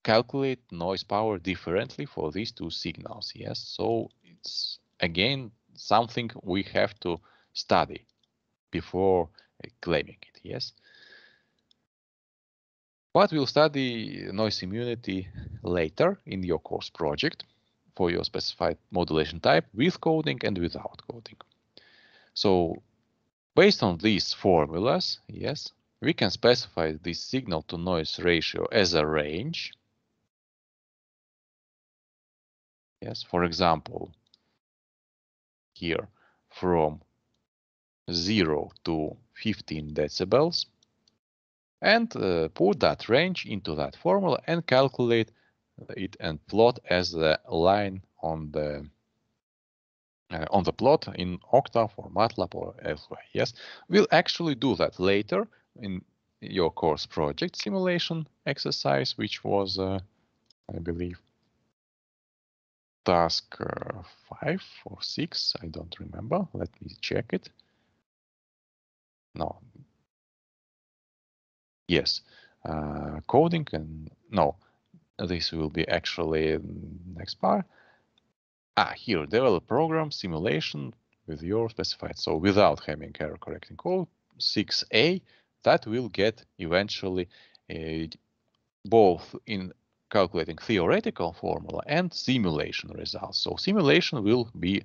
calculate noise power differently for these two signals. Yes, so it's again something we have to study before claiming it. Yes. But we'll study noise immunity later in your course project for your specified modulation type with coding and without coding. So based on these formulas, yes, we can specify this signal to noise ratio as a range. Yes, for example, here from 0 to 15 decibels, and put that range into that formula and calculate it and plot as the line on the plot in Octave or MATLAB or elsewhere. Yes, we'll actually do that later in your course project simulation exercise, which was, I believe, task 5 or 6. I don't remember. Let me check it. No. Yes, coding and no. This will be actually next part. Here, develop program simulation with your specified. So without having error correcting code, 6A, that will get eventually both in calculating theoretical formula and simulation results. So simulation will be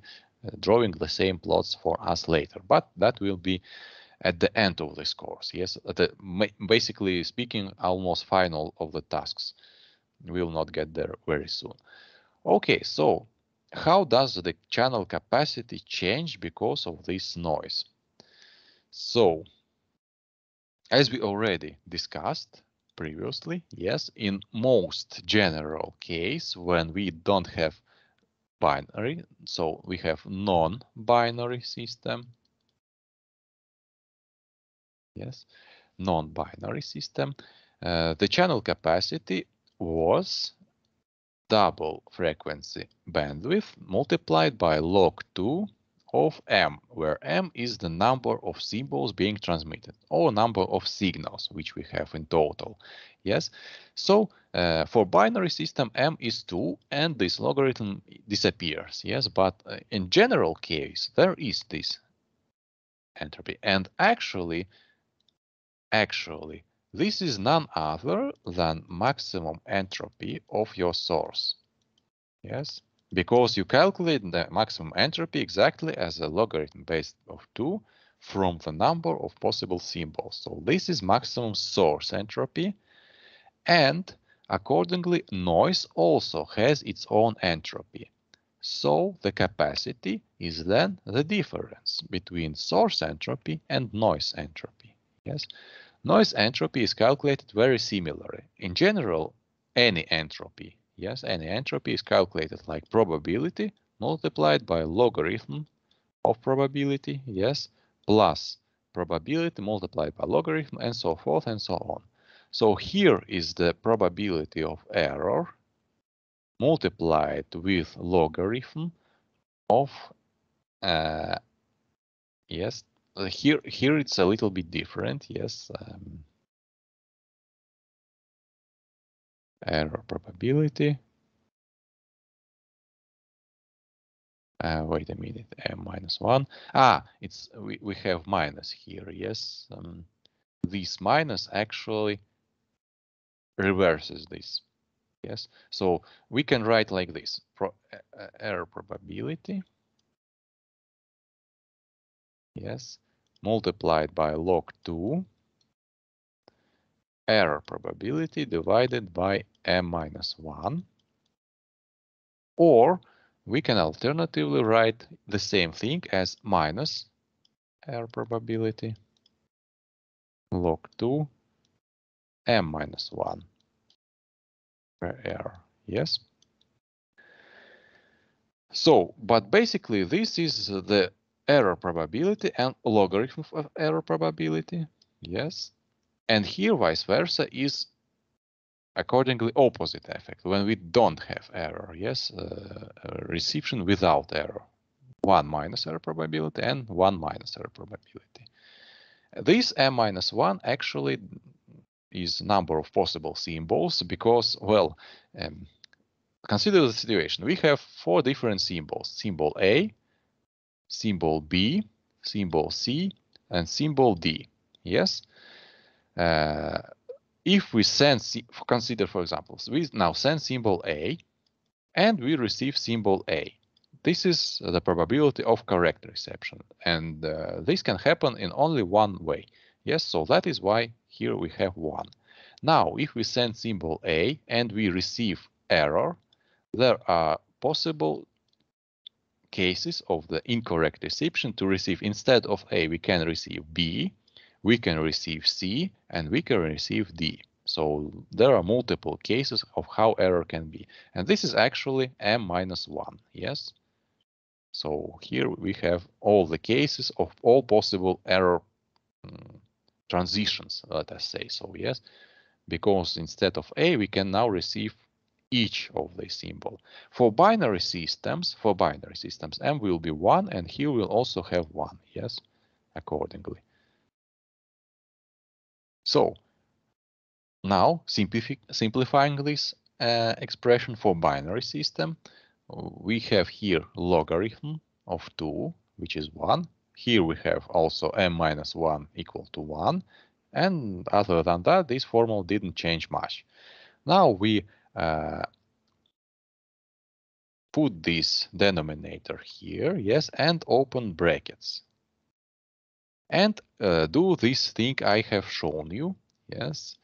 drawing the same plots for us later, but that will be at the end of this course. Yes, basically speaking, almost final of the tasks. We will not get there very soon. Okay, so how does the channel capacity change because of this noise? So, as we already discussed previously, yes, in most general case, when we don't have binary, so we have non-binary system, yes, non-binary system, the channel capacity was double frequency bandwidth multiplied by log 2 of m, where m is the number of symbols being transmitted, or number of signals which we have in total. Yes, so for binary system m is 2 and this logarithm disappears. Yes, but in general case there is this entropy, and actually this is none other than maximum entropy of your source. Yes, because you calculate the maximum entropy exactly as a logarithm base of 2 from the number of possible symbols. So this is maximum source entropy. And accordingly, noise also has its own entropy. So the capacity is then the difference between source entropy and noise entropy. Yes, noise entropy is calculated very similarly. In general, any entropy, yes, any entropy is calculated like probability multiplied by logarithm of probability, yes, plus probability multiplied by logarithm, and so forth and so on. So here is the probability of error multiplied with logarithm of yes. Here it's a little bit different. Yes, error probability. Wait a minute, -1. It's we have minus here. Yes, this minus actually reverses this. Yes, so we can write like this: error probability. Yes, multiplied by log 2. Error probability divided by m-1. Or we can alternatively write the same thing as minus error probability log 2 m-1 per error. Yes. So, but basically this is the error probability and logarithm of error probability. Yes. And here vice versa is accordingly opposite effect when we don't have error. Yes, reception without error. 1 minus error probability and 1 minus error probability. This m-1 actually is number of possible symbols because, well, consider the situation. We have 4 different symbols: symbol A, symbol B, symbol C, and symbol D. Yes. If we consider, for example, we now send symbol A, and we receive symbol A. This is the probability of correct reception, and this can happen in only one way. Yes, so that is why here we have 1. Now, if we send symbol A and we receive error, there are possible cases of the incorrect reception to receive. Instead of A, we can receive B, we can receive C, and we can receive D. So there are multiple cases of how error can be. And this is actually m-1, yes? So here we have all the cases of all possible error transitions, let us say so, yes? Because instead of A, we can now receive each of the symbol. For binary systems, m will be 1, and here we'll also have 1, yes, accordingly. So now, simplifying this expression for binary system, we have here logarithm of 2, which is 1. Here we have also m-1 equal to 1. And other than that, this formula didn't change much. Now we put this denominator here, yes, and open brackets. And do this thing I have shown you, yes.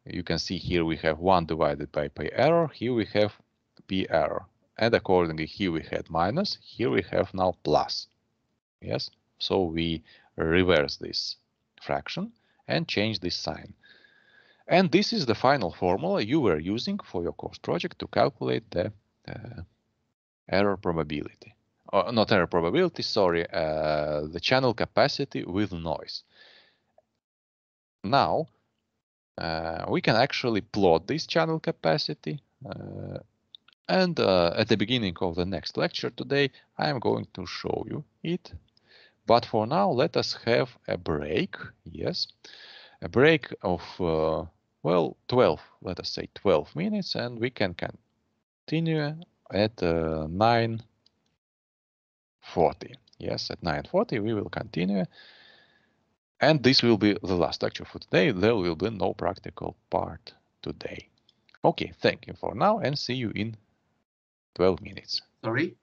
You can see here we have 1 divided by pi error, here we have p error. And accordingly, here we had minus, here we have now plus. Yes, so we reverse this fraction and change this sign. And this is the final formula you were using for your course project to calculate the error probability. Not error probability, sorry, the channel capacity with noise. Now, we can actually plot this channel capacity. And at the beginning of the next lecture today, I am going to show you it. But for now, let us have a break. Yes, a break of, well, 12, let us say 12 minutes, and we can continue at 9:40. Yes, at 9:40 we will continue. And this will be the last lecture for today. There will be no practical part today. Okay, thank you for now and see you in 12 minutes. Sorry?